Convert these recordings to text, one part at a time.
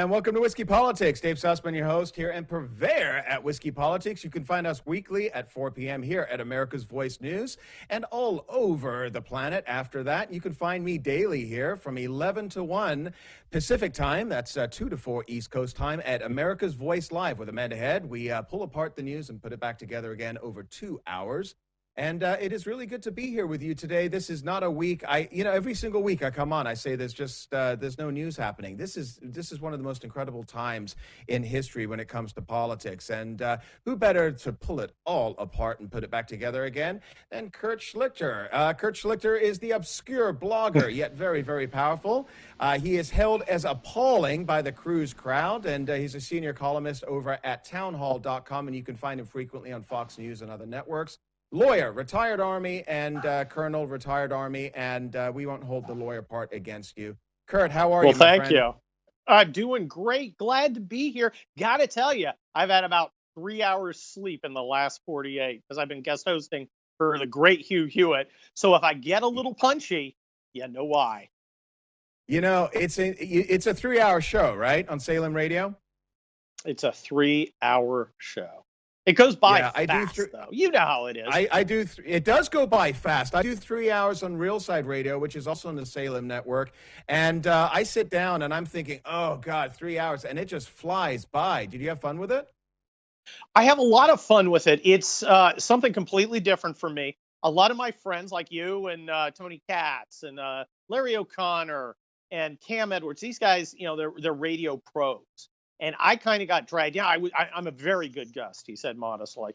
And welcome to Whiskey Politics. Dave Sussman, your host here and purveyor at Whiskey Politics. You can find us weekly at 4 p.m. here at America's Voice News and all over the planet. After that, you can find me daily here from 11 to 1 Pacific time. That's 2 to 4 East Coast time at America's Voice Live with Amanda Head. We pull apart the news and put it back together again over 2 hours. And it is really good to be here with you today. This is not a week. Every single week I come on, I say there's no news happening. This is one of the most incredible times in history when it comes to politics. And who better to pull it all apart and put it back together again than Kurt Schlichter. Kurt Schlichter is the obscure blogger, yet very, very powerful. He is held as appalling by the Cruz crowd, and he's a senior columnist over at townhall.com, and you can find him frequently on Fox News and other networks. Lawyer, retired Army, and Colonel, retired Army, and we won't hold the lawyer part against you. Kurt, how are you, my friend? Well, thank you. I'm doing great. Glad to be here. Got to tell you, I've had about 3 hours sleep in the last 48 because I've been guest hosting for the great Hugh Hewitt. So if I get a little punchy, you know why. You know, it's a 3-hour show, right, on Salem Radio? It's a 3-hour show. It goes by fast, though. You know how it is. I do. It does go by fast. I do 3 hours on Real Side Radio, which is also on the Salem Network. And I sit down and I'm thinking, oh, God, 3 hours. And it just flies by. Did you have fun with it? I have a lot of fun with it. It's something completely different for me. A lot of my friends like you and Tony Katz and Larry O'Connor and Cam Edwards, these guys, they're radio pros. And I kind of got dragged. Yeah, I'm a very good guest, he said modestly.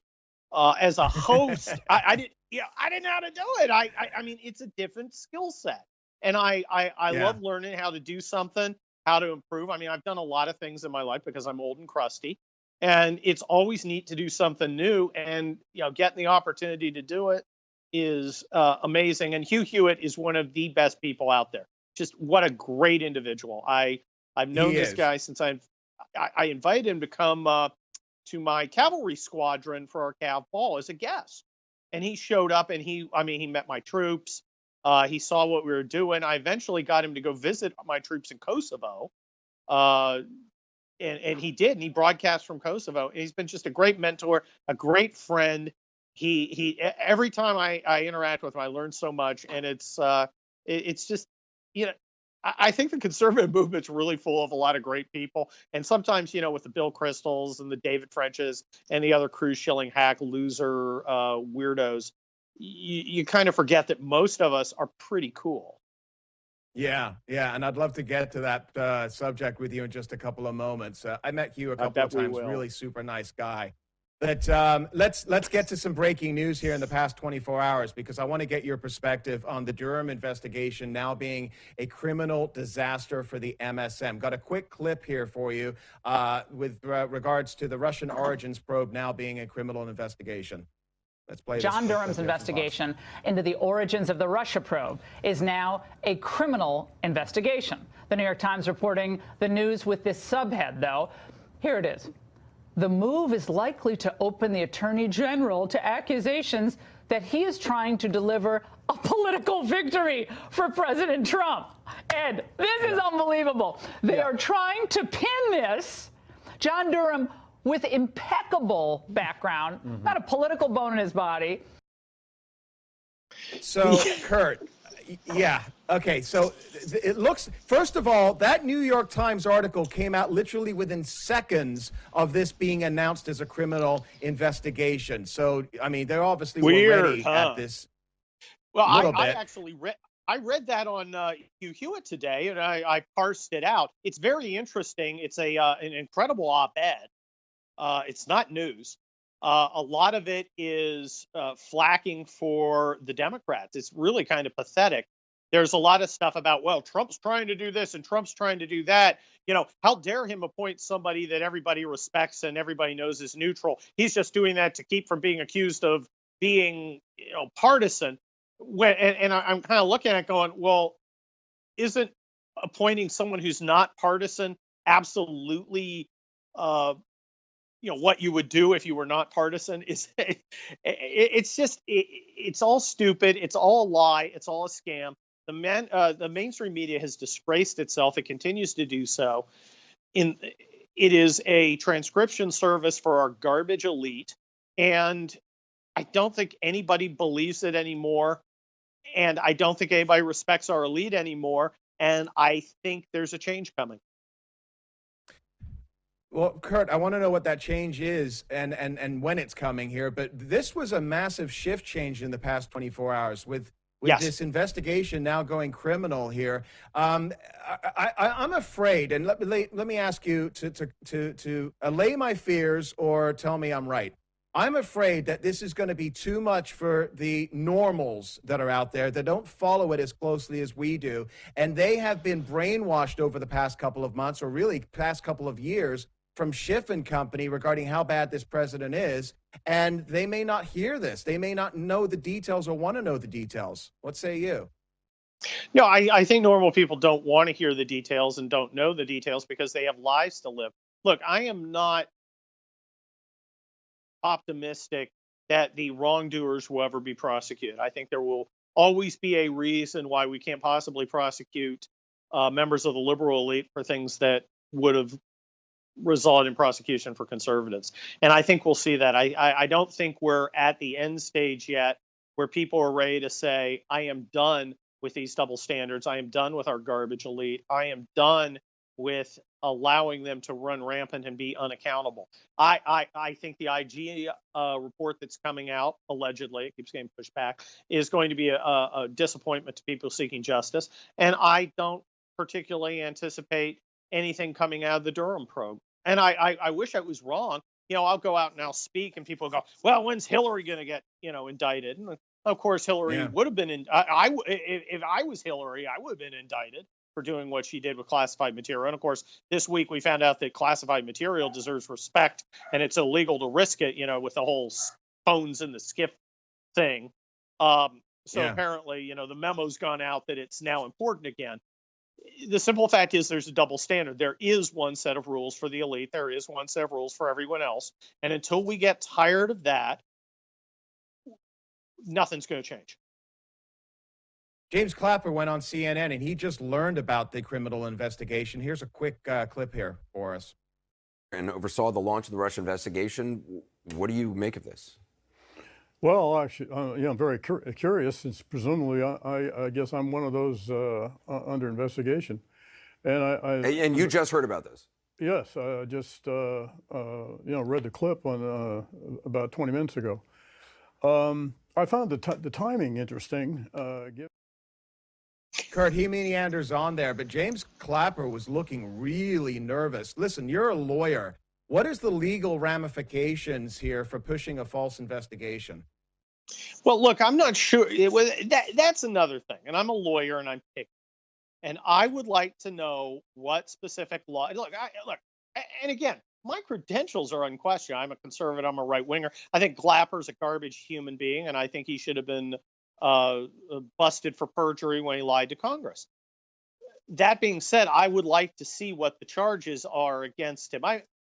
As a host, I didn't know how to do it. I mean, it's a different skill set, and I love learning how to do something, how to improve. I mean, I've done a lot of things in my life because I'm old and crusty, and it's always neat to do something new. And getting the opportunity to do it is amazing. And Hugh Hewitt is one of the best people out there. Just what a great individual. I've known this guy since I invited him to come to my cavalry squadron for our Cav Ball as a guest. And he showed up and he met my troops. He saw what we were doing. I eventually got him to go visit my troops in Kosovo. And he did. And he broadcast from Kosovo. And he's been just a great mentor, a great friend. He every time I interact with him, I learn so much. And it's just, I think the conservative movement's really full of a lot of great people. And sometimes, with the Bill Cristols and the David Frenches and the other cruise shilling hack loser weirdos, you kind of forget that most of us are pretty cool. Yeah. And I'd love to get to that subject with you in just a couple of moments. I met Hugh a couple of times, really super nice guy. But let's get to some breaking news here in the past 24 hours, because I want to get your perspective on the Durham investigation now being a criminal disaster for the MSM. Got a quick clip here for you with regards to the Russian origins probe now being a criminal investigation. Let's play John Durham's investigation into the origins of the Russia probe is now a criminal investigation. The New York Times reporting the news with this subhead, though. Here it is. The move is likely to open the Attorney General to accusations that he is trying to deliver a political victory for President Trump. Ed, this is unbelievable. They are trying to pin this. John Durham, with impeccable background, not a political bone in his body. So, Kurt, okay, so it looks, first of all, that New York Times article came out literally within seconds of this being announced as a criminal investigation. So, I mean, they're obviously were ready at this. Well, I actually read that on Hugh Hewitt today, and I parsed it out. It's very interesting. It's an incredible op-ed. It's not news. A lot of it is flacking for the Democrats. It's really kind of pathetic. There's a lot of stuff about, well, Trump's trying to do this and Trump's trying to do that. How dare him appoint somebody that everybody respects and everybody knows is neutral? He's just doing that to keep from being accused of being, partisan. I'm kind of looking at it going, well, isn't appointing someone who's not partisan absolutely what you would do if you were not partisan? It's all stupid. It's all a lie. It's all a scam. The mainstream media has disgraced itself. It continues to do so. it is a transcription service for our garbage elite, and I don't think anybody believes it anymore, and I don't think anybody respects our elite anymore, and I think there's a change coming. Well, Kurt, I want to know what that change is and when it's coming here. But this was a massive shift change in the past 24 hours with Yes. this investigation now going criminal here. I'm afraid, and let me ask you to allay my fears or tell me I'm right. I'm afraid that this is going to be too much for the normals that are out there that don't follow it as closely as we do. And they have been brainwashed over the past couple of months, or really past couple of years, from Schiff and Company regarding how bad this president is. And they may not hear this. They may not know the details or want to know the details. What say you? No, I think normal people don't want to hear the details and don't know the details because they have lives to live. Look, I am not optimistic that the wrongdoers will ever be prosecuted. I think there will always be a reason why we can't possibly prosecute members of the liberal elite for things that would have resulted in prosecution for conservatives. And I think we'll see that. I don't think we're at the end stage yet where people are ready to say, I am done with these double standards. I am done with our garbage elite. I am done with allowing them to run rampant and be unaccountable. I think the IG report that's coming out, allegedly, it keeps getting pushed back, is going to be a disappointment to people seeking justice. And I don't particularly anticipate anything coming out of the Durham probe. And I wish I was wrong. I'll go out and I'll speak and people go, well, when's Hillary going to get, indicted? And of course, Hillary would have been if I was Hillary, I would have been indicted for doing what she did with classified material. And of course, this week we found out that classified material deserves respect and it's illegal to risk it, with the whole phones in the skiff thing. Apparently, the memo's gone out that it's now important again. The simple fact is there's a double standard. There is one set of rules for the elite. There is one set of rules for everyone else. And until we get tired of that, nothing's going to change. James Clapper went on CNN and he just learned about the criminal investigation. Here's a quick clip here for us. And oversaw the launch of the Russia investigation. What do you make of this? Well, actually, I'm very curious, since presumably I guess I'm one of those under investigation. And you just heard about this? Yes, I just read the clip on about 20 minutes ago. I found the timing interesting. Kurt, he meanders on there, but James Clapper was looking really nervous. Listen, you're a lawyer. What is the legal ramifications here for pushing a false investigation? Well, look, I'm not sure. That's another thing. And I'm a lawyer and I'm picky. And I would like to know what specific law. Look, and again, my credentials are unquestioned. I'm a conservative. I'm a right winger. I think Clapper's a garbage human being, and I think he should have been busted for perjury when he lied to Congress. That being said, I would like to see what the charges are against him.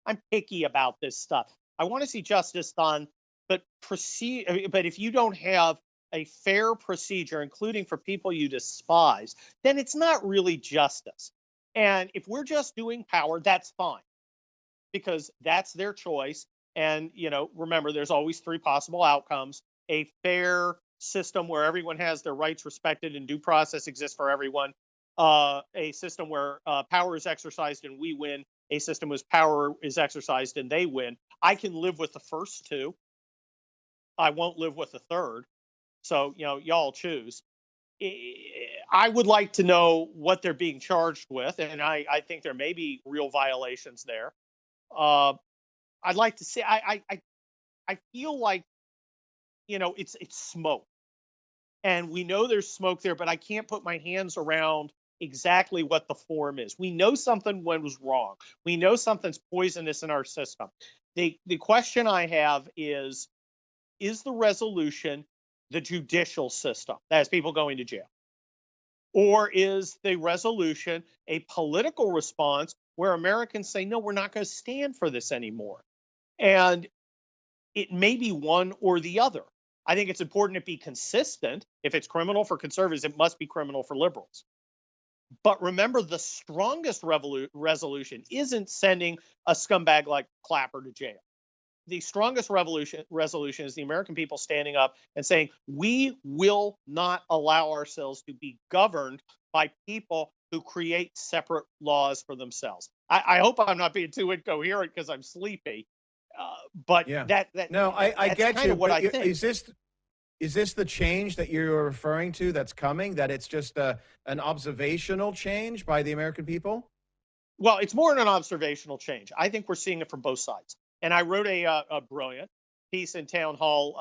I'm picky about this stuff. I want to see justice done, but if you don't have a fair procedure, including for people you despise, then it's not really justice. And if we're just doing power, that's fine, because that's their choice. And, remember, there's always three possible outcomes: a fair system where everyone has their rights respected and due process exists for everyone, a system where power is exercised and we win, a system whose power is exercised and they win. I can live with the first two. I won't live with the third. So, y'all choose. I would like to know what they're being charged with, and I think there may be real violations there. I'd like to see. I feel like, it's smoke, and we know there's smoke there, but I can't put my hands around exactly what the form is. We know something was wrong. We know something's poisonous in our system. The question I have is the resolution the judicial system that has people going to jail? Or is the resolution a political response where Americans say, no, we're not going to stand for this anymore? And it may be one or the other. I think it's important to be consistent. If it's criminal for conservatives, it must be criminal for liberals. But remember, the strongest resolution isn't sending a scumbag like Clapper to jail. The strongest resolution is the American people standing up and saying, we will not allow ourselves to be governed by people who create separate laws for themselves. I hope I'm not being too incoherent because I'm sleepy. But yeah. No, I get kind you. of what I think. Is this the change that you're referring to that's coming, that it's just an observational change by the American people? Well, it's more than an observational change. I think we're seeing it from both sides. And I wrote a brilliant piece in Town Hall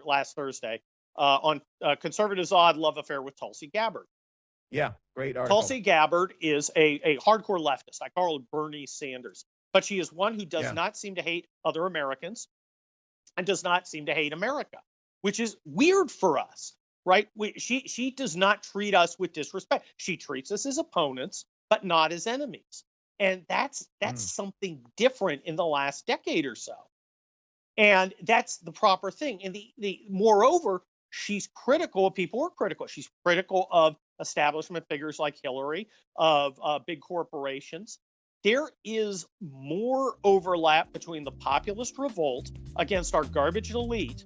last Thursday on conservatives' odd love affair with Tulsi Gabbard. Yeah, great article. Tulsi Gabbard is a hardcore leftist. I call her Bernie Sanders. But she is one who does not seem to hate other Americans and does not seem to hate America, which is weird for us, right? She does not treat us with disrespect. She treats us as opponents, but not as enemies. And that's something different in the last decade or so. And that's the proper thing. And the moreover, she's critical of people who are critical. She's critical of establishment figures like Hillary, of big corporations. There is more overlap between the populist revolt against our garbage elite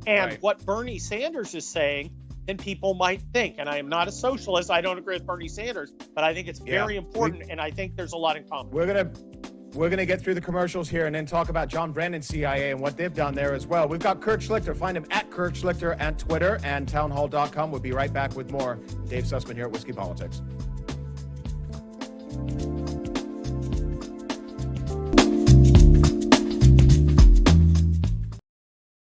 and what Bernie Sanders is saying than people might think. And I am not a socialist. I don't agree with Bernie Sanders, but I think it's very important, and I think there's a lot in common. We're gonna get through the commercials here and then talk about John Brennan CIA and what they've done there as well. We've got Kurt Schlichter. Find him at Kurt Schlichter at Twitter and townhall.com. We'll be right back with more. Dave Sussman here at Whiskey Politics.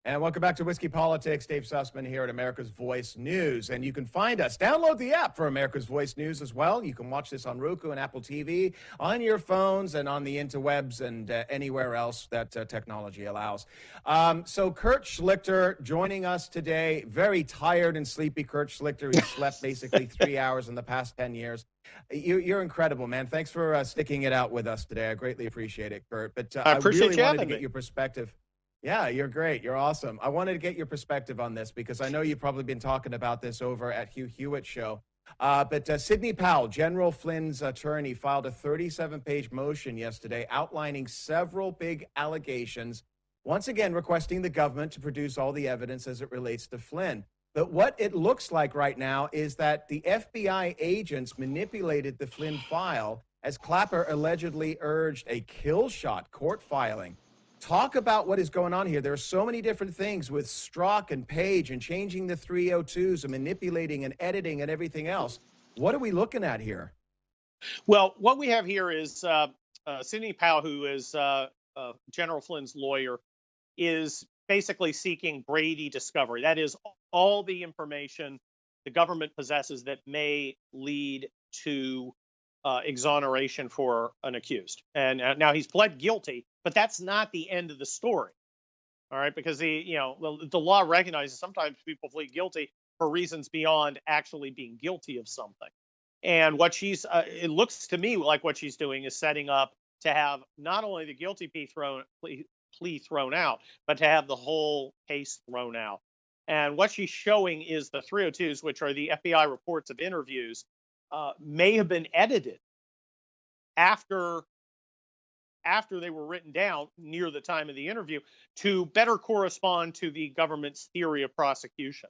And welcome back to Whiskey Politics. Dave Sussman here at America's Voice News. And you can find us. Download the app for America's Voice News as well. You can watch this on Roku and Apple TV, on your phones, and on the interwebs and anywhere else that technology allows. So Kurt Schlichter joining us today. Very tired and sleepy Kurt Schlichter. He slept basically 3 hours in the past 10 years. You're incredible, man. Thanks for sticking it out with us today. I greatly appreciate it, Kurt. But I appreciate really you wanted to having get me. your perspective. Yeah, you're great. You're awesome. I wanted to get your perspective on this because I know you've probably been talking about this over at Hugh Hewitt's show. But Sidney Powell, General Flynn's attorney, filed a 37-page motion yesterday outlining several big allegations, once again requesting the government to produce all the evidence as it relates to Flynn. But what it looks like right now is that the FBI agents manipulated the Flynn file as Clapper allegedly urged a kill shot court filing. Talk about what is going on here. There are so many different things with Strzok and Page and changing the 302s and manipulating and editing and everything else. What are we looking at here? Well, what we have here is Sidney Powell, who is General Flynn's lawyer, is basically seeking Brady discovery. That is all the information the government possesses that may lead to exoneration for an accused. And now he's pled guilty, but that's not the end of the story. All right, because the law recognizes sometimes people plead guilty for reasons beyond actually being guilty of something. And what it looks to me like what she's doing is setting up to have not only the guilty plea thrown out, but to have the whole case thrown out. And what she's showing is the 302s, which are the FBI reports of interviews, may have been edited after they were written down near the time of the interview to better correspond to the government's theory of prosecution.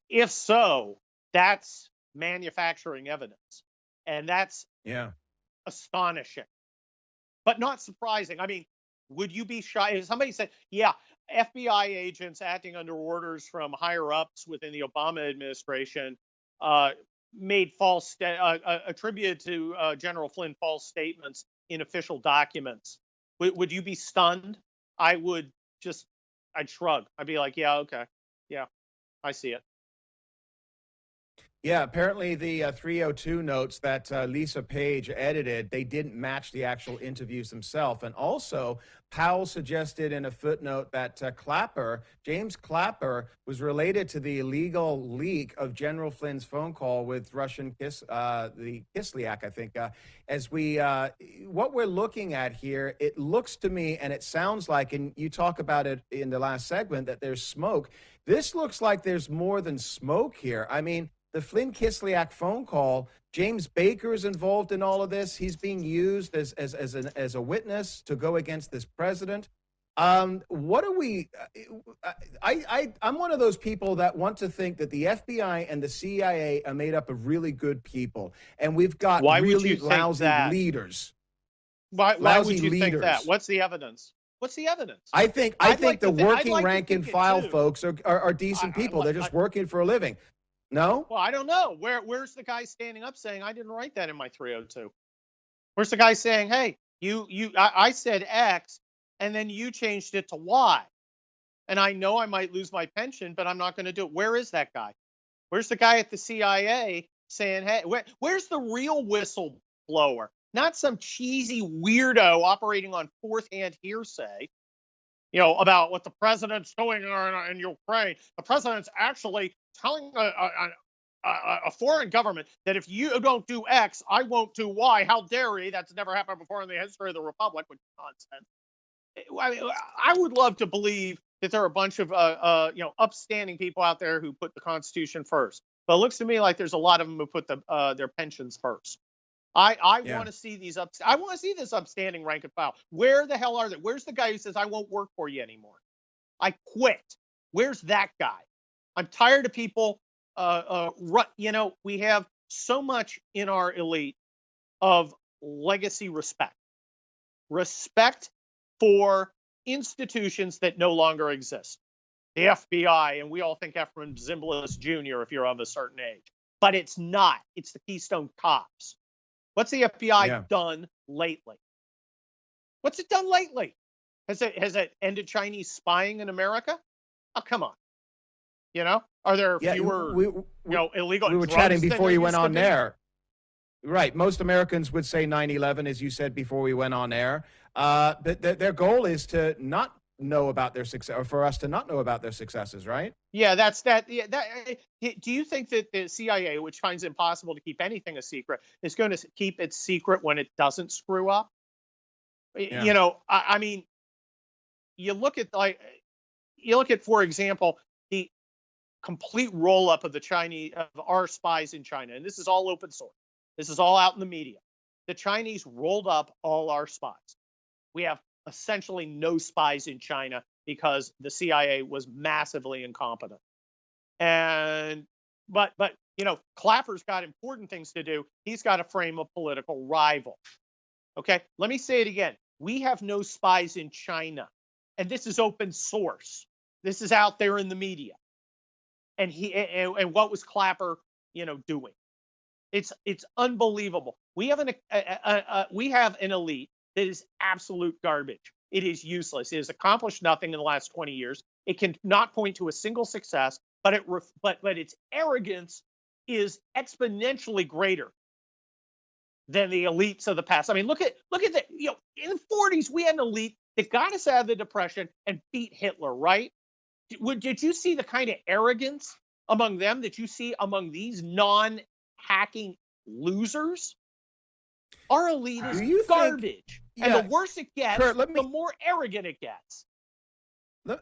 If so, that's manufacturing evidence. And that's astonishing, but not surprising. I mean, would you be shy if somebody said, yeah, FBI agents acting under orders from higher ups within the Obama administration made attributed to General Flynn false statements in official documents? Would you be stunned? I'd shrug. I'd be like, yeah, okay. Yeah, I see it. Yeah, apparently the 302 notes that Lisa Page edited, they didn't match the actual interviews themselves. And also, Powell suggested in a footnote that James Clapper, was related to the illegal leak of General Flynn's phone call with Russian the Kislyak, I think. What we're looking at here, it looks to me, and it sounds like, and you talk about it in the last segment, that there's smoke. This looks like there's more than smoke here. I mean, the Flynn Kislyak phone call, James Baker is involved in all of this. He's being used as a witness to go against this president. What are we? I'm one of those people that want to think that the FBI and the CIA are made up of really good people, and we've got really lousy leaders. Why would you think that? What's the evidence? What's the evidence? I think the working rank and file folks are decent people. They're just working for a living. No? Well, I don't know. Where's the guy standing up saying, I didn't write that in my 302? Where's the guy saying, hey, I said X, and then you changed it to Y. And I know I might lose my pension, but I'm not going to do it. Where is that guy? Where's the guy at the CIA saying, hey, where's the real whistleblower? Not some cheesy weirdo operating on fourth-hand hearsay, about what the president's doing in Ukraine. The president's actually telling a foreign government that if you don't do X, I won't do Y. How dare he? That's never happened before in the history of the republic, which is nonsense. I mean, I would love to believe that there are a bunch of upstanding people out there who put the Constitution first. But it looks to me like there's a lot of them who put their pensions first. I want to see these I want to see this upstanding rank and file. Where the hell are they? Where's the guy who says I won't work for you anymore? I quit. Where's that guy? I'm tired of people. We have so much in our elite of legacy respect for institutions that no longer exist. The FBI, and we all think Ephraim Zimbalist Jr. if you're of a certain age, but it's not. It's the Keystone Cops. What's the FBI done lately? What's it done lately? Has it ended Chinese spying in America? Oh, come on. Are there fewer illegal? We were chatting before you went on there. Right. Most Americans would say 9/11, as you said before we went on air. But their goal is to not know about their success, or for us to not know about their successes, right? Yeah, that's that. Yeah, do you think that the CIA, which finds it impossible to keep anything a secret, is going to keep its secret when it doesn't screw up? Yeah. I mean, you look at, for example, the complete roll up of our spies in China, and this is all open source. This is all out in the media. The Chinese rolled up all our spies. We have essentially no spies in China because the CIA was massively incompetent. But Clapper's got important things to do. He's got to frame a political rival. Okay, let me say it again. We have no spies in China, and this is open source. This is out there in the media. And what was Clapper, doing? It's unbelievable. We have an elite that is absolute garbage. It is useless. It has accomplished nothing in the last 20 years. It can not point to a single success, but its arrogance is exponentially greater than the elites of the past. I mean, look at the, in the 40s, we had an elite that got us out of the Depression and beat Hitler, right? Did you see the kind of arrogance among them that you see among these non-hacking losers? Our elite is garbage. And the worse it gets, Kurt, the more arrogant it gets.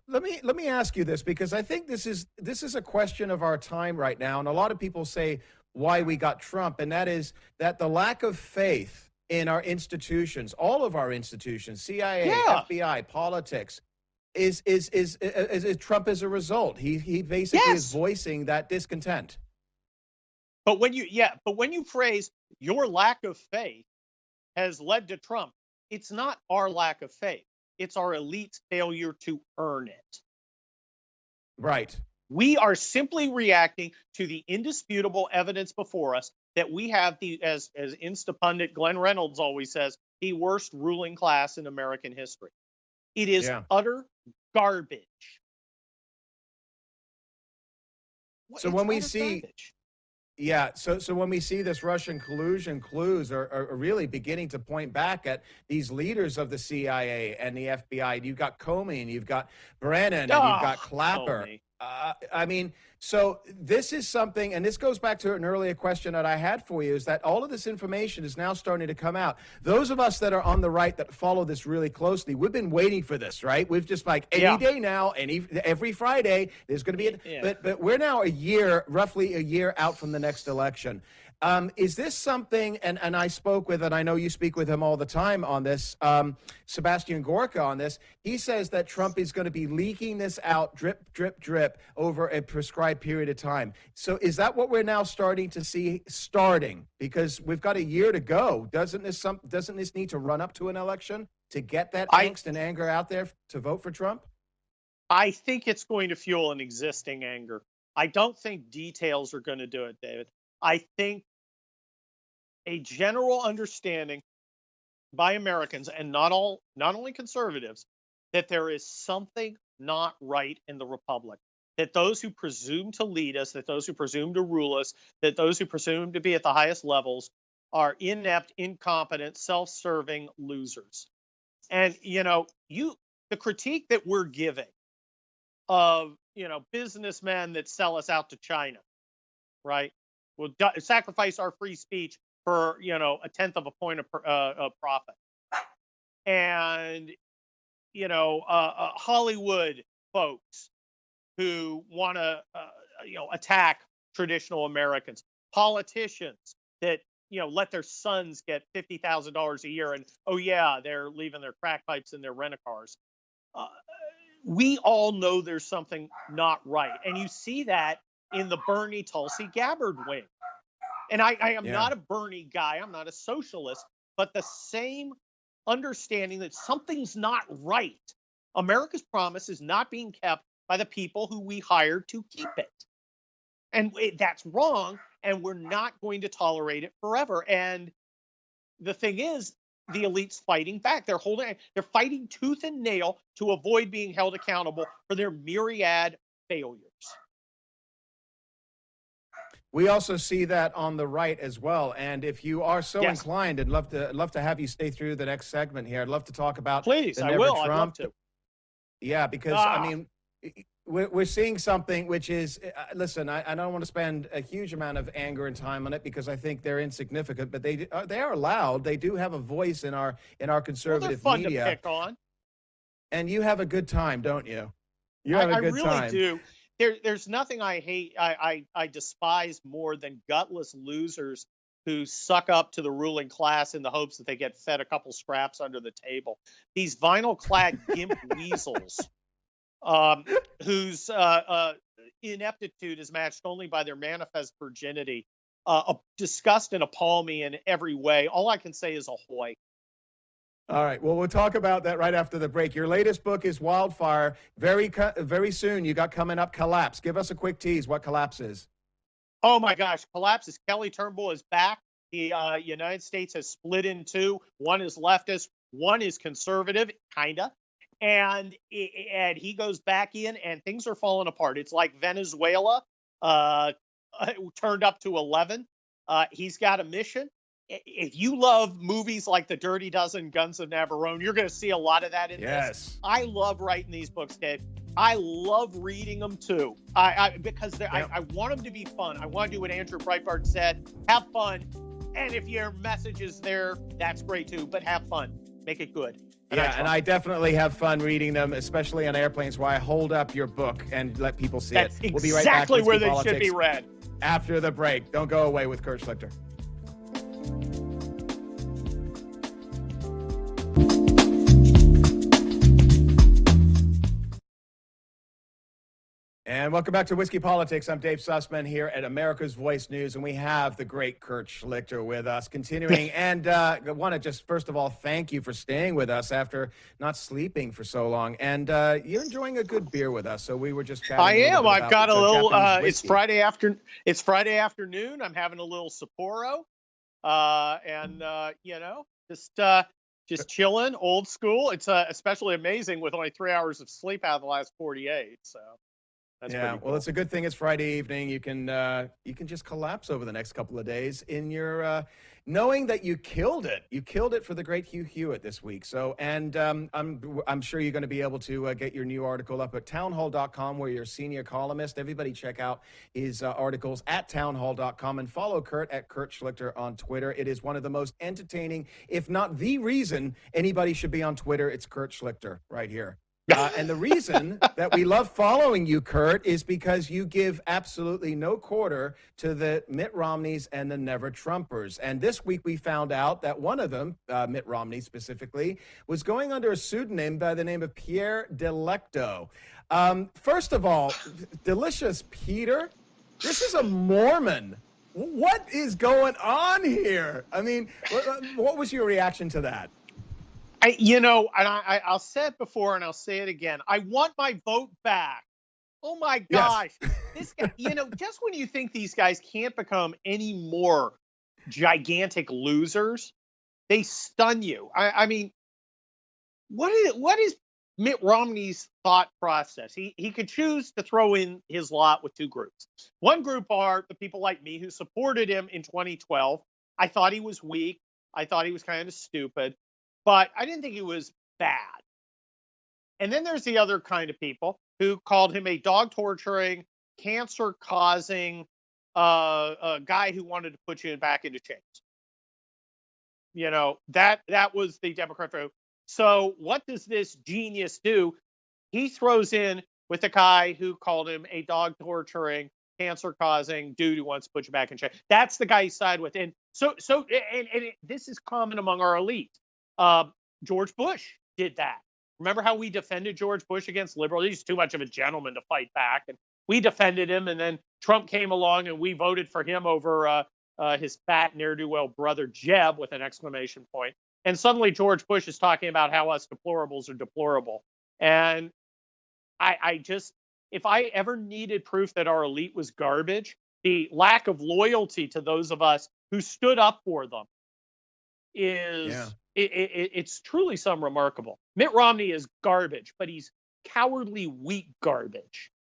Let me ask you this, because I think this is a question of our time right now, and a lot of people say why we got Trump, and that is that the lack of faith in our institutions, all of our institutions, CIA, FBI, politics, is Trump as a result. He basically is voicing that discontent. But when you phrase your lack of faith has led to Trump, it's not our lack of faith. It's our elite's failure to earn it. Right. We are simply reacting to the indisputable evidence before us that we have as Insta pundit Glenn Reynolds always says, the worst ruling class in American history. It is utter garbage. So when we see So when we see this Russian collusion clues are really beginning to point back at these leaders of the CIA and the FBI. You've got Comey, and you've got Brennan, and you've got Clapper. I mean, so this is something, and this goes back to an earlier question that I had for you, is that all of this information is now starting to come out. Those of us that are on the right that follow this really closely, we've been waiting for this, right? We've just like any day now, every Friday, there's going to be, but we're now roughly a year out from the next election. Is this something, and I spoke with, and I know you speak with him all the time on this, Sebastian Gorka on this, he says that Trump is going to be leaking this out drip, drip, drip over a prescribed period of time. So is that what we're now starting to see Because we've got a year to go. Doesn't this need to run up to an election to get that angst and anger out there to vote for Trump? I think it's going to fuel an existing anger. I don't think details are going to do it, David. I think a general understanding by Americans, and not only conservatives, that there is something not right in the republic, that those who presume to lead us, that those who presume to rule us, that those who presume to be at the highest levels are inept, incompetent, self-serving losers. And, the critique that we're giving of, businessmen that sell us out to China, right? We'll sacrifice our free speech for, a tenth of a point of profit. And, Hollywood folks who want to, attack traditional Americans, politicians that, let their sons get $50,000 a year and, they're leaving their crack pipes in their rent-a-cars. We all know there's something not right. And you see that in the Bernie Tulsi Gabbard wing. And I am not a Bernie guy. I'm not a socialist, but the same understanding that something's not right. America's promise is not being kept by the people who we hired to keep it. And that's wrong. And we're not going to tolerate it forever. And the thing is, the elite's fighting back. They're fighting tooth and nail to avoid being held accountable for their myriad failures. We also see that on the right as well. And if you are so inclined, I'd love to have you stay through the next segment here. I'd love to talk about Please, I will. I'd love to. Yeah, because I mean, we're seeing something which is, listen, I don't want to spend a huge amount of anger and time on it because I think they're insignificant, but they are loud. They do have a voice in our conservative fun media. To pick on. And you have a good time, don't you? You have a good time. I really do. There's nothing I hate, I despise more than gutless losers who suck up to the ruling class in the hopes that they get fed a couple scraps under the table. These vinyl-clad gimp weasels whose ineptitude is matched only by their manifest virginity disgust and appall me in every way. All I can say is ahoy. All right. Well, we'll talk about that right after the break. Your latest book is Wildfire. Very soon, you got coming up Collapse. Give us a quick tease what Collapse is. Oh, my gosh. Collapse is Kelly Turnbull is back. The United States has split in two. One is leftist. One is conservative, kind of. And he goes back in, and things are falling apart. It's like Venezuela turned up to 11. He's got a mission. If you love movies like The Dirty Dozen, Guns of Navarone, you're going to see a lot of that in this. I love writing these books, Dave. I love reading them too. Because I want them to be fun. I want to do what Andrew Breitbart said: have fun. And if your message is there, that's great too. But have fun. Make it good. And I definitely have fun reading them, especially on airplanes, where I hold up your book and let people see it. We'll be right back. Exactly where they should be read. After the break. Don't go away with Kurt Schlichter. And welcome back to Whiskey Politics. I'm Dave Sussman here at America's Voice News, and we have the great Kurt Schlichter with us, continuing. And I want to just, first of all, thank you for staying with us after not sleeping for so long. And you're enjoying a good beer with us, so we were just chatting. I am. I've got a little. It's Friday afternoon. I'm having a little Sapporo, and just chilling, old school. It's especially amazing with only 3 hours of sleep out of the last 48. So. That's cool. Well, it's a good thing it's Friday evening. You can just collapse over the next couple of days in your knowing that you killed it for the great Hugh Hewitt this week. So, and I'm sure you're going to be able to get your new article up at townhall.com, where you're a senior columnist. Everybody check out his articles at townhall.com and follow Kurt at Kurt Schlichter on Twitter. It is one of the most entertaining, if not the reason anybody should be on Twitter. It's Kurt Schlichter right here. And the reason that we love following you, Kurt, is because you give absolutely no quarter to the Mitt Romneys and the Never Trumpers. And this week we found out that one of them, Mitt Romney specifically, was going under a pseudonym by the name of Pierre Delecto. First of all, Delicious Peter, this is a Mormon. What is going on here? I mean, what was your reaction to that? I'll say it before and I'll say it again. I want my vote back. Oh my gosh. Yes. This guy, just when you think these guys can't become any more gigantic losers, they stun you. I mean, what is Mitt Romney's thought process? He could choose to throw in his lot with two groups. One group are the people like me who supported him in 2012. I thought he was weak. I thought he was kind of stupid. But I didn't think he was bad. And then there's the other kind of people who called him a dog-torturing, cancer-causing guy who wanted to put you back into chains. That was the Democrat vote. So what does this genius do? He throws in with the guy who called him a dog-torturing, cancer-causing dude who wants to put you back in chains. That's the guy he sided with. And this is common among our elite. George Bush did that. Remember how we defended George Bush against liberals? He's too much of a gentleman to fight back. And we defended him. And then Trump came along and we voted for him over his fat ne'er-do-well brother, Jeb, with an exclamation point. And suddenly George Bush is talking about how us deplorables are deplorable. And if I ever needed proof that our elite was garbage, the lack of loyalty to those of us who stood up for them is it's truly some remarkable. Mitt Romney is garbage, but he's cowardly, weak garbage,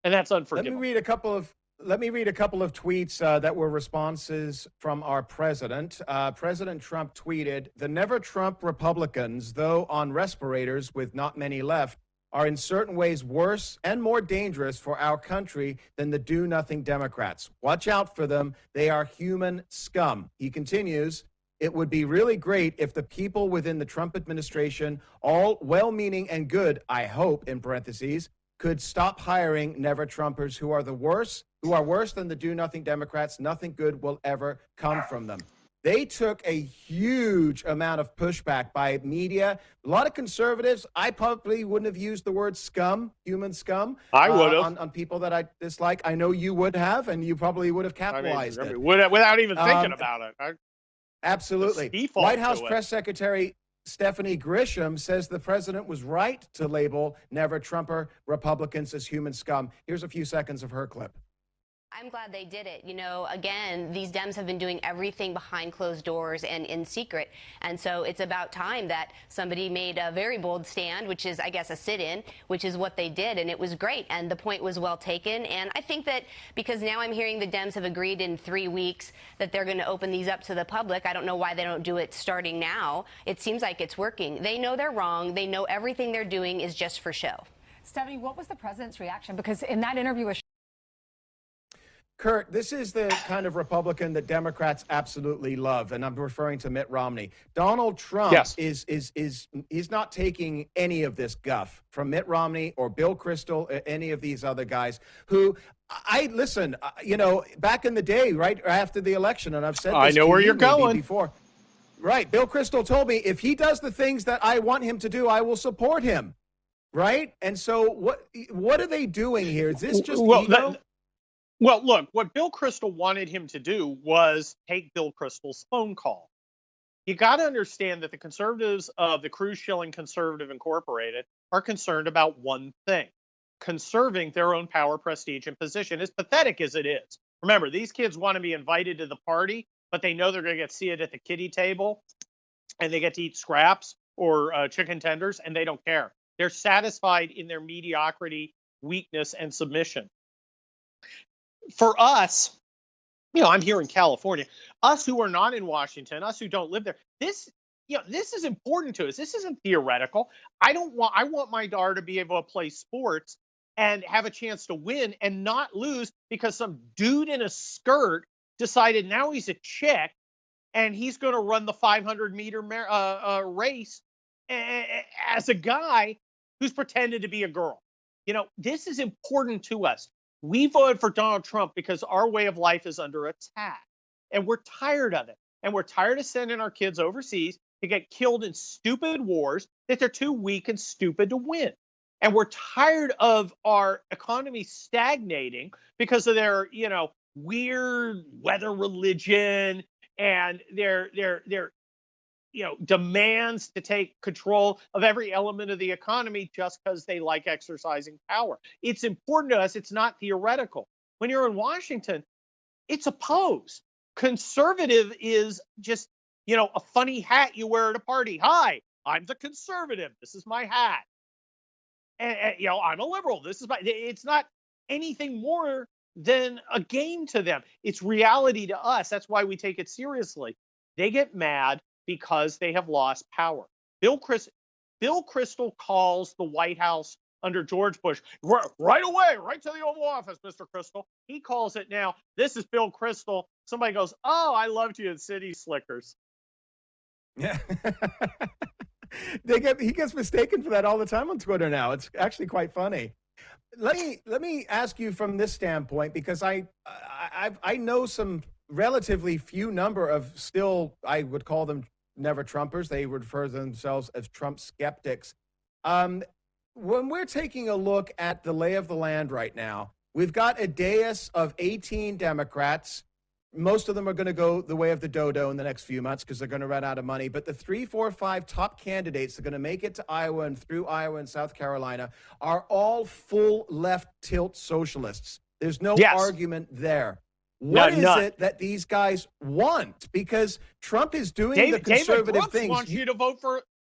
and that's unforgivable. Let me read a couple of tweets that were responses from our president. President Trump tweeted, "The Never Trump Republicans, though on respirators with not many left, are in certain ways worse and more dangerous for our country than the do-nothing Democrats. Watch out for them. They are human scum." He continues, "It would be really great if the people within the Trump administration, all well-meaning and good, I hope, in parentheses, could stop hiring Never Trumpers who are worse than the do-nothing Democrats. Nothing good will ever come from them." They took a huge amount of pushback by media. A lot of conservatives, I probably wouldn't have used the word scum, human scum. I would have. On people that I dislike. I know you would have, and you probably would have capitalized it. Without even thinking about it. Absolutely. White House Press Secretary Stephanie Grisham says the president was right to label Never Trumper Republicans as human scum. Here's a few seconds of her clip. I'm glad they did it. Again, these Dems have been doing everything behind closed doors and in secret. And so it's about time that somebody made a very bold stand, which is, I guess, a sit-in, which is what they did. And it was great. And the point was well taken. And I think that because now I'm hearing the Dems have agreed in 3 weeks that they're going to open these up to the public. I don't know why they don't do it starting now. It seems like it's working. They know they're wrong. They know everything they're doing is just for show. Stephanie, what was the president's reaction? Because in that interview with Kurt, this is the kind of Republican that Democrats absolutely love, and I'm referring to Mitt Romney. Donald Trump is not taking any of this guff from Mitt Romney or Bill Kristol, any of these other guys who back in the day, right after the election, and I've said this I know where you're going before. Right, Bill Kristol told me if he does the things that I want him to do, I will support him. Right, and so what are they doing here? Is this just ego? Well, look, what Bill Kristol wanted him to do was take Bill Kristol's phone call. You got to understand that the conservatives of the Cruise Shilling Conservative Incorporated are concerned about one thing: conserving their own power, prestige, and position, as pathetic as it is. Remember, these kids want to be invited to the party, but they know they're going to get seated at the kiddie table, and they get to eat scraps or chicken tenders, and they don't care. They're satisfied in their mediocrity, weakness, and submission. For us, I'm here in California. Us who are not in Washington, us who don't live there, this is important to us. This isn't theoretical. I want my daughter to be able to play sports and have a chance to win and not lose because some dude in a skirt decided now he's a chick and he's going to run the 500-meter race as a guy who's pretended to be a girl. This is important to us. We voted for Donald Trump because our way of life is under attack. And we're tired of it. And we're tired of sending our kids overseas to get killed in stupid wars that they're too weak and stupid to win. And we're tired of our economy stagnating because of their, weird weather religion and their demands to take control of every element of the economy just because they like exercising power. It's important to us. It's not theoretical. When you're in Washington, it's opposed. Conservative is just, a funny hat you wear at a party. Hi, I'm the conservative. This is my hat. And I'm a liberal. It's not anything more than a game to them. It's reality to us. That's why we take it seriously. They get mad because they have lost power. Bill Kristol calls the White House under George Bush right away, right to the Oval Office, Mr. Kristol. He calls it now. This is Bill Kristol. Somebody goes, "Oh, I loved you in City Slickers." Yeah. He gets mistaken for that all the time on Twitter now. It's actually quite funny. Let me ask you from this standpoint, because I know some relatively few number of still, I would call them never Trumpers. They refer to themselves as Trump skeptics. When we're taking a look at the lay of the land right now, we've got a dais of 18 Democrats. Most of them are going to go the way of the dodo in the next few months because they're going to run out of money. But the 3, 4, 5 top candidates that are going to make it to Iowa and through Iowa and South Carolina are all full left tilt socialists. There's no argument there. What is it that these guys want? Because Trump is doing the conservative David Brooks things.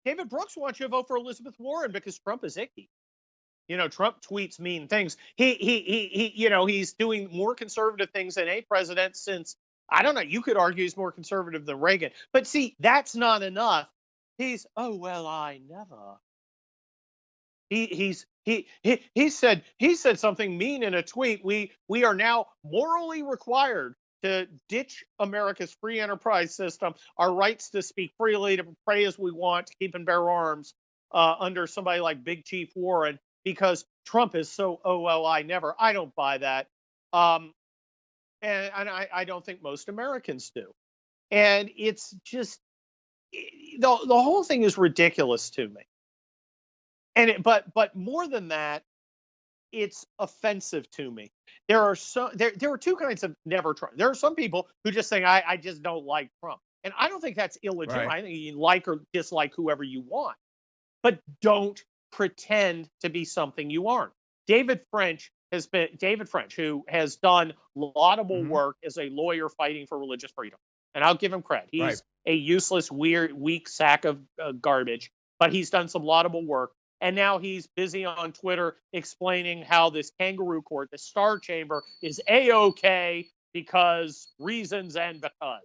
David Brooks wants you to vote for Elizabeth Warren because Trump is icky. Trump tweets mean things. He's doing more conservative things than a president since, I don't know, you could argue he's more conservative than Reagan. But see, that's not enough. I never. He said something mean in a tweet. We are now morally required to ditch America's free enterprise system, our rights to speak freely, to pray as we want, to keep and bear arms under somebody like Big Chief Warren, because Trump is so, I never. I don't buy that. And I don't think most Americans do. And it's just, the whole thing is ridiculous to me. And but more than that, it's offensive to me. There are two kinds of never Trump. There are some people who just say, I just don't like Trump. And I don't think that's illegitimate. Right. I think you like or dislike whoever you want. But don't pretend to be something you aren't. David French, who has done laudable work as a lawyer fighting for religious freedom. And I'll give him credit. He's a useless, weak sack of garbage, but he's done some laudable work. And now he's busy on Twitter explaining how this kangaroo court, the Star Chamber, is A-OK because reasons and because.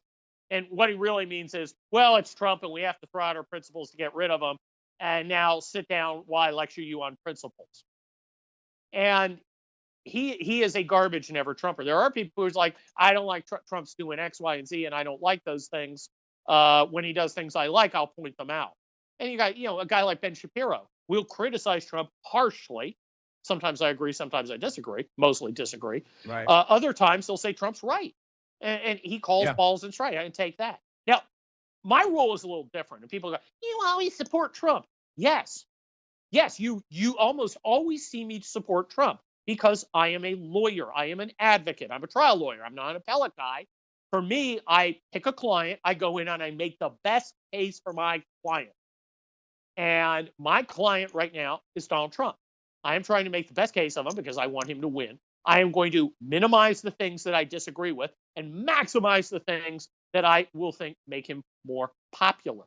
And what he really means is, well, it's Trump and we have to throw out our principles to get rid of him. And now sit down while I lecture you on principles. And he is a garbage never Trumper. There are people who's like, I don't like Trump's doing X, Y, and Z, and I don't like those things. When he does things I like, I'll point them out. And you got, a guy like Ben Shapiro will criticize Trump harshly. Sometimes I agree, sometimes I disagree, mostly disagree. Right. Other times they'll say Trump's right. And he calls balls and strikes. I can take that. Now, my role is a little different. And people go, you always support Trump. Yes, you almost always see me support Trump because I am a lawyer. I am an advocate. I'm a trial lawyer. I'm not an appellate guy. For me, I pick a client. I go in and I make the best case for my client. And my client right now is Donald Trump. I am trying to make the best case of him because I want him to win. I am going to minimize the things that I disagree with and maximize the things that I will think make him more popular.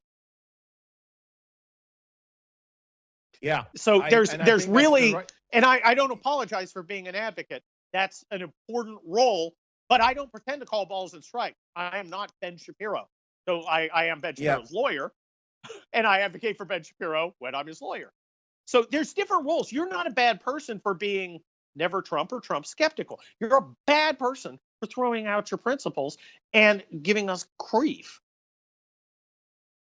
Yeah. So there's really, and I don't apologize for being an advocate. That's an important role But I don't pretend to call balls and strikes. I am not Ben Shapiro. So I am Ben Shapiro's lawyer, and I advocate for Ben Shapiro when I'm his lawyer. So there's different roles. You're not a bad person for being never Trump or Trump skeptical. You're a bad person for throwing out your principles and giving us grief.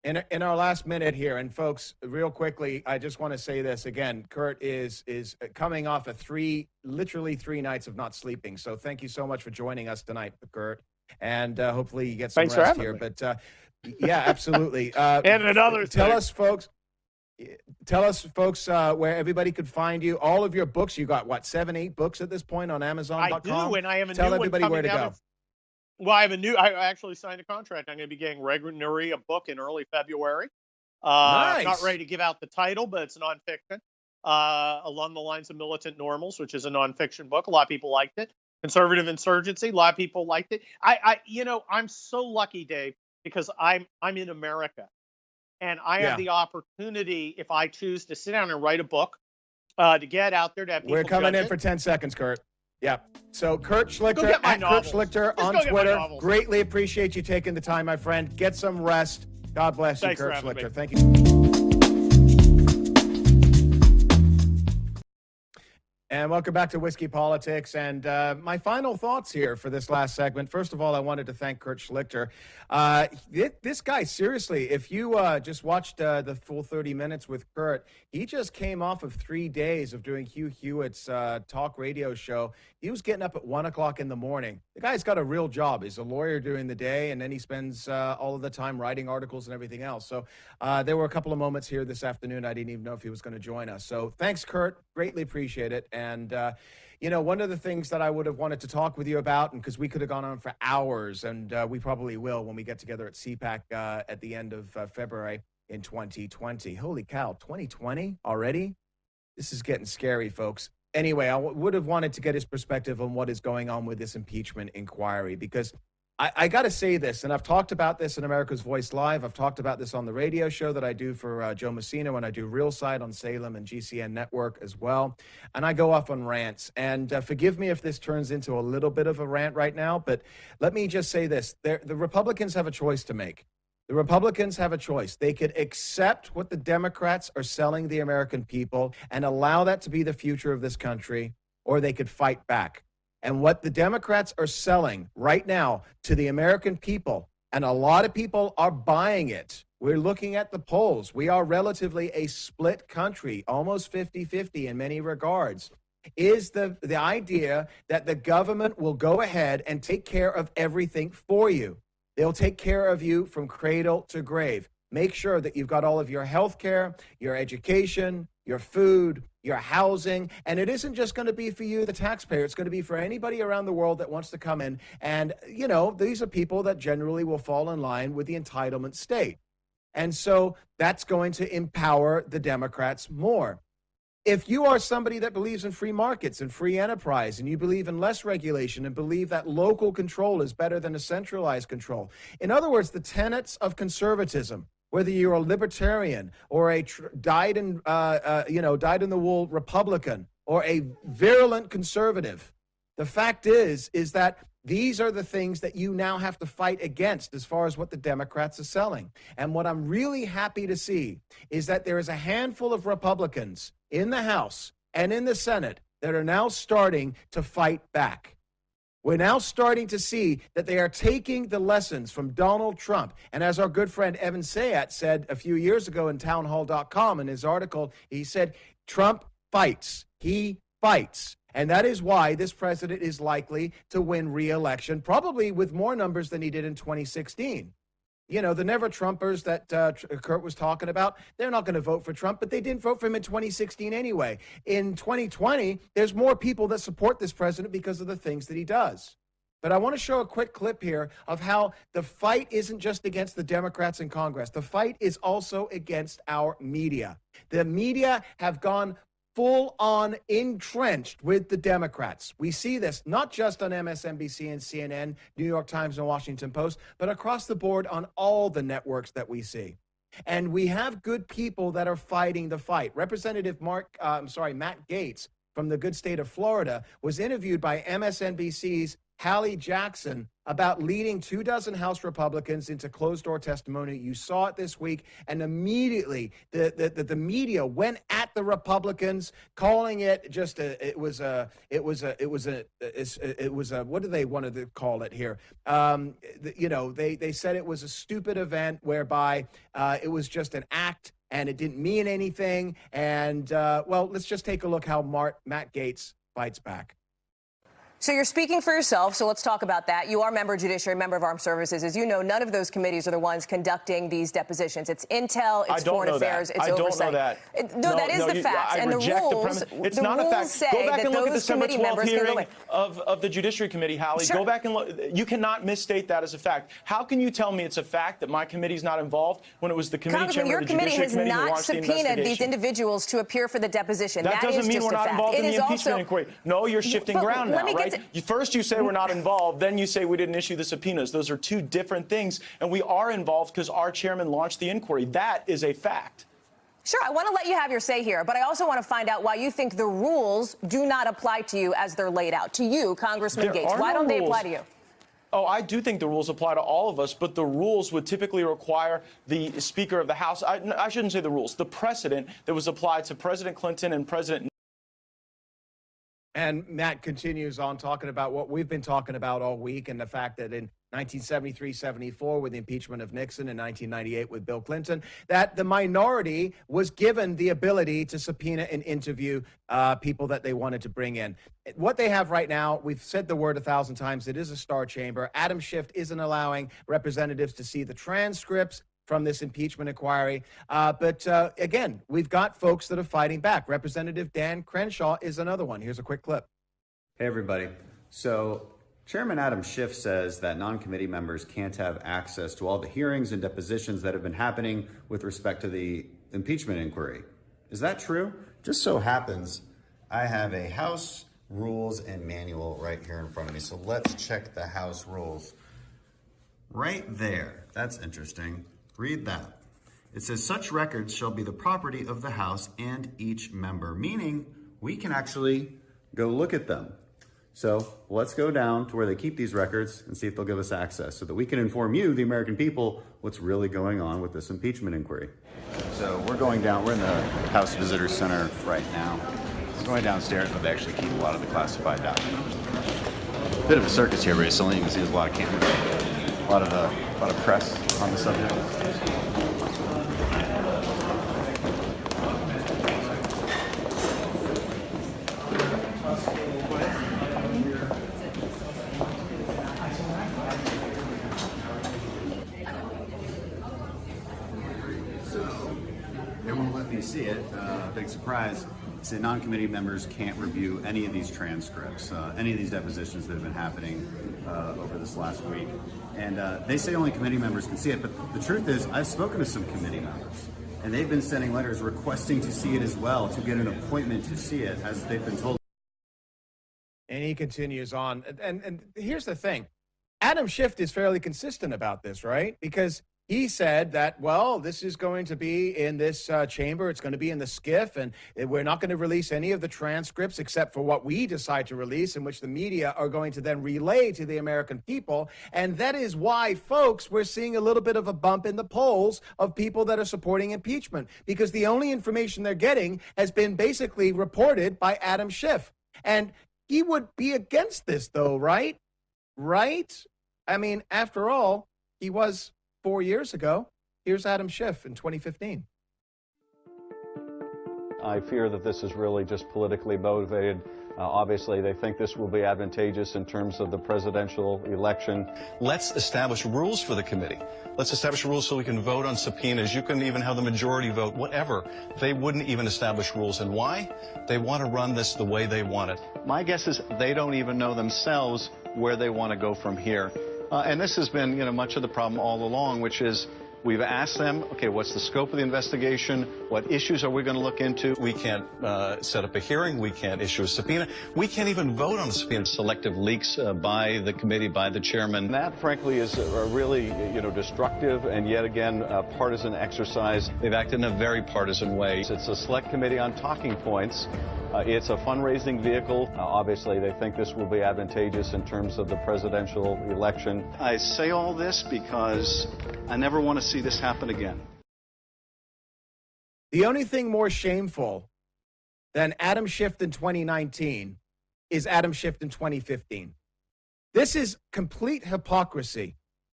In our last minute here, and folks, real quickly, I just want to say this again. Kurt is coming off literally 3 nights of not sleeping. So thank you so much for joining us tonight, Kurt, and hopefully you get some rest here. But yeah, absolutely. And another tell us, folks, where everybody could find you. All of your books. You got what, 7, 8 books at this point on Amazon.com? I do, and I have a Tell new everybody one where to coming go. out. Well, I actually signed a contract. I'm going to be getting Regnery a book in early February. Nice. Not ready to give out the title, but it's nonfiction. Along the lines of Militant Normals, which is a nonfiction book. A lot of people liked it. Conservative Insurgency. A lot of people liked it. I'm so lucky, Dave, because I'm in America, and I have the opportunity, if I choose, to sit down and write a book, to get out there to have people. We're coming in it. for 10 seconds, Kurt. Yeah. So Kurt Schlichter at Kurt Schlichter on Twitter. Greatly appreciate you taking the time, my friend. Get some rest. God bless you, Kurt Schlichter. Thank you. And welcome back to Whiskey Politics. And my final thoughts here for this last segment. First of all, I wanted to thank Kurt Schlichter. This guy, seriously, if you just watched the full 30 minutes with Kurt, he just came off of 3 days of doing Hugh Hewitt's talk radio show. He was getting up at 1 o'clock in the morning. The guy's got a real job. He's a lawyer during the day, and then he spends all of the time writing articles and everything else. So there were a couple of moments here this afternoon. I didn't even know if he was going to join us. So thanks, Kurt. Greatly appreciate it. And, one of the things that I would have wanted to talk with you about, and because we could have gone on for hours, and we probably will when we get together at CPAC at the end of February in 2020. Holy cow, 2020 already? This is getting scary, folks. Anyway, I would have wanted to get his perspective on what is going on with this impeachment inquiry, because I got to say this, and I've talked about this in America's Voice Live. I've talked about this on the radio show that I do for Joe Messina when I do Real Side on Salem and GCN Network as well. And I go off on rants. And forgive me if this turns into a little bit of a rant right now, but let me just say this. The Republicans have a choice to make. The Republicans have a choice. They could accept what the Democrats are selling the American people and allow that to be the future of this country, or they could fight back. And what the Democrats are selling right now to the American people, and a lot of people are buying it. We're looking at the polls. We are relatively a split country, almost 50-50 in many regards, is the idea that the government will go ahead and take care of everything for you. They'll take care of you from cradle to grave. Make sure that you've got all of your health care, your education, your food, your housing, and it isn't just going to be for you, the taxpayer. It's going to be for anybody around the world that wants to come in. And, these are people that generally will fall in line with the entitlement state. And so that's going to empower the Democrats more. If you are somebody that believes in free markets and free enterprise, and you believe in less regulation and believe that local control is better than a centralized control, in other words, the tenets of conservatism, whether you're a libertarian or a dyed-in-the-wool Republican or a virulent conservative, the fact is that these are the things that you now have to fight against as far as what the Democrats are selling. And what I'm really happy to see is that there is a handful of Republicans in the House and in the Senate that are now starting to fight back. We're now starting to see that they are taking the lessons from Donald Trump. And as our good friend Evan Sayat said a few years ago in townhall.com in his article, he said, Trump fights. He fights. And that is why this president is likely to win re-election, probably with more numbers than he did in 2016. The never Trumpers that Kurt was talking about, they're not going to vote for Trump, but they didn't vote for him in 2016 anyway. In 2020, there's more people that support this president because of the things that he does. But I want to show a quick clip here of how the fight isn't just against the Democrats in Congress. The fight is also against our media. The media have gone full-on entrenched with the Democrats. We see this not just on MSNBC and CNN, New York Times and Washington Post, but across the board on all the networks that we see. And we have good people that are fighting the fight. Representative Matt Gaetz from the good state of Florida was interviewed by MSNBC's Hallie Jackson about leading 24 House Republicans into closed-door testimony. You saw it this week, and immediately the media went at the Republicans, calling it just it was a what do they want to call it here? They said it was a stupid event whereby it was just an act and it didn't mean anything. And let's just take a look how Matt Gaetz fights back. So you're speaking for yourself, so let's talk about that. You are member of Judiciary, member of Armed Services. As you know, none of those committees are the ones conducting these depositions. It's Intel, it's Foreign Affairs, it's Oversight. I don't know that. That is the facts. And the rules, it's not a fact. Go back and look at the December 12th hearing of the Judiciary Committee, Hallie. Sure. Go back and look. You cannot misstate that as a fact. How can you tell me it's a fact that my committee's not involved when it was the committee chairman of the Judiciary Committee who launched the investigation? Your committee has not subpoenaed these individuals to appear for the deposition. That doesn't mean we're not involved in the impeachment inquiry. No, you're shifting ground now, right? First you say we're not involved, then you say we didn't issue the subpoenas. Those are two different things, and we are involved because our chairman launched the inquiry. That is a fact. Sure, I want to let you have your say here, but I also want to find out why you think the rules do not apply to you as they're laid out. To you, Congressman Gaetz, why don't they apply to you? Oh, I do think the rules apply to all of us, but the rules would typically require the Speaker of the House. I shouldn't say the rules. The precedent that was applied to President Clinton and President. And Matt continues on talking about what we've been talking about all week, and the fact that in 1973-74 with the impeachment of Nixon, and 1998 with Bill Clinton, that the minority was given the ability to subpoena and interview people that they wanted to bring in. What they have right now, we've said the word 1,000 times, it is a star chamber. Adam Schiff isn't allowing representatives to see the transcripts from this impeachment inquiry. But again, we've got folks that are fighting back. Representative Dan Crenshaw is another one. Here's a quick clip. Hey, everybody. So Chairman Adam Schiff says that non-committee members can't have access to all the hearings and depositions that have been happening with respect to the impeachment inquiry. Is that true? Just so happens I have a House Rules and Manual right here in front of me. So let's check the House Rules. Right there. That's interesting. Read that. It says such records shall be the property of the House and each member, meaning we can actually go look at them. So let's go down to where they keep these records and see if they'll give us access so that we can inform you, the American people, what's really going on with this impeachment inquiry. So we're going down, we're in the House Visitor Center right now. We're going downstairs where they actually keep a lot of the classified documents. Bit of a circus here recently. You can see there's a lot of cameras, a lot of press on the subject. They won't let me see it. Big surprise. Say non-committee members can't review any of these transcripts, any of these depositions that have been happening over this last week. And they say only committee members can see it, but the truth is I've spoken to some committee members, and they've been sending letters requesting to see it as well, to get an appointment to see it, as they've been told. And he continues on. And here's the thing. Adam Schiff is fairly consistent about this, right? Because he said that, well, this is going to be in this chamber. It's going to be in the SCIF, and we're not going to release any of the transcripts except for what we decide to release, in which the media are going to then relay to the American people. And that is why, folks, we're seeing a little bit of a bump in the polls of people that are supporting impeachment, because the only information they're getting has been basically reported by Adam Schiff. And he would be against this, though, right? Right? I mean, after all, he was 4 years ago. Here's Adam Schiff in 2015. I fear that this is really just politically motivated. Obviously, they think this will be advantageous in terms of the presidential election. Let's establish rules for the committee. Let's establish rules so we can vote on subpoenas. You can even have the majority vote, whatever. They wouldn't even establish rules. And why? They want to run this the way they want it. My guess is they don't even know themselves where they want to go from here. And this has been, much of the problem all along, which is we've asked them, okay, what's the scope of the investigation? What issues are we going to look into? We can't set up a hearing. We can't issue a subpoena. We can't even vote on a subpoena. Selective leaks by the committee, by the chairman. That, frankly, is a really, destructive and yet again a partisan exercise. They've acted in a very partisan way. It's a select committee on talking points. It's a fundraising vehicle. Obviously, they think this will be advantageous in terms of the presidential election. I say all this because I never want to see this happen again. The only thing more shameful than Adam Schiff in 2019 is Adam Schiff in 2015. This is complete hypocrisy.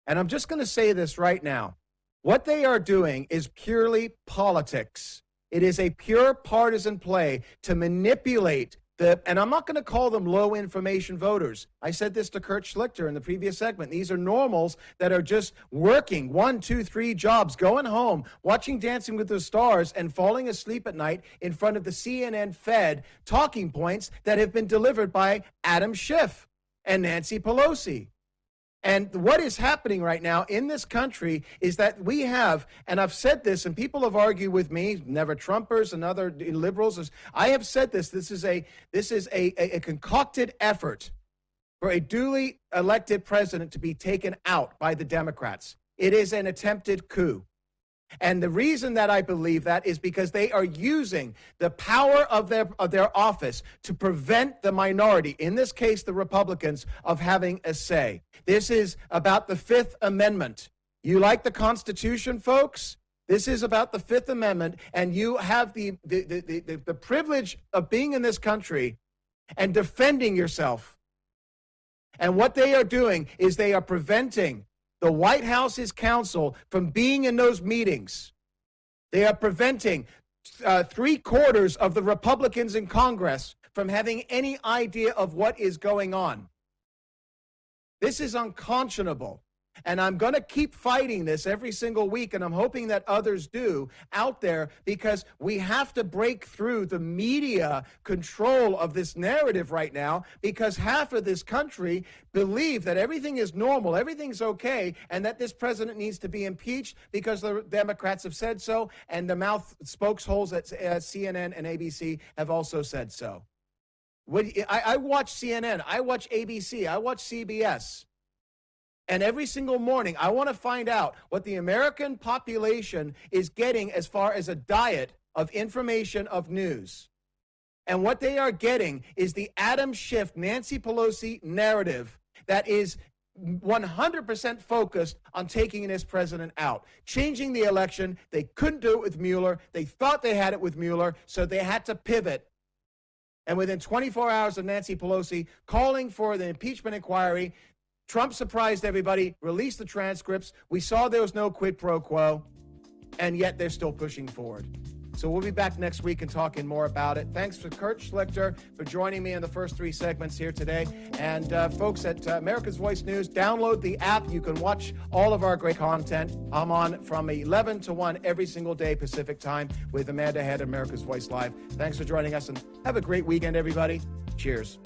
And I'm just going to say this right now. What they are doing is purely politics. It is a pure partisan play to manipulate and I'm not going to call them low information voters. I said this to Kurt Schlichter in the previous segment. These are normals that are just working 1, 2, 3 jobs, going home, watching Dancing with the Stars and falling asleep at night in front of the CNN fed talking points that have been delivered by Adam Schiff and Nancy Pelosi. And what is happening right now in this country is that we have, and I've said this, and people have argued with me, never Trumpers and other liberals. I have said this. This is a concocted effort for a duly elected president to be taken out by the Democrats. It is an attempted coup. And the reason that I believe that is because they are using the power of their office to prevent the minority, in this case the Republicans, of having a say. This is about the Fifth Amendment. You like the Constitution, folks? This is about the Fifth Amendment, and you have the privilege of being in this country and defending yourself. And what they are doing is they are preventing the White House's counsel from being in those meetings. They are preventing 3/4 of the Republicans in Congress from having any idea of what is going on. This is unconscionable. And I'm going to keep fighting this every single week, and I'm hoping that others do out there, because we have to break through the media control of this narrative right now, because half of this country believe that everything is normal, everything's okay, and that this president needs to be impeached because the Democrats have said so, and the mouth spokesholes at CNN and ABC have also said so. I watch CNN, I watch ABC, I watch CBS. And every single morning, I want to find out what the American population is getting as far as a diet of information, of news. And what they are getting is the Adam Schiff, Nancy Pelosi narrative that is 100% focused on taking this president out. Changing the election. They couldn't do it with Mueller. They thought they had it with Mueller, so they had to pivot. And within 24 hours of Nancy Pelosi calling for the impeachment inquiry, Trump surprised everybody, released the transcripts. We saw there was no quid pro quo, and yet they're still pushing forward. So we'll be back next week and talking more about it. Thanks to Kurt Schlichter for joining me in the first 3 segments here today. And folks at America's Voice News, download the app. You can watch all of our great content. I'm on from 11 to 1 every single day Pacific time with Amanda Head, America's Voice Live. Thanks for joining us, and have a great weekend, everybody. Cheers.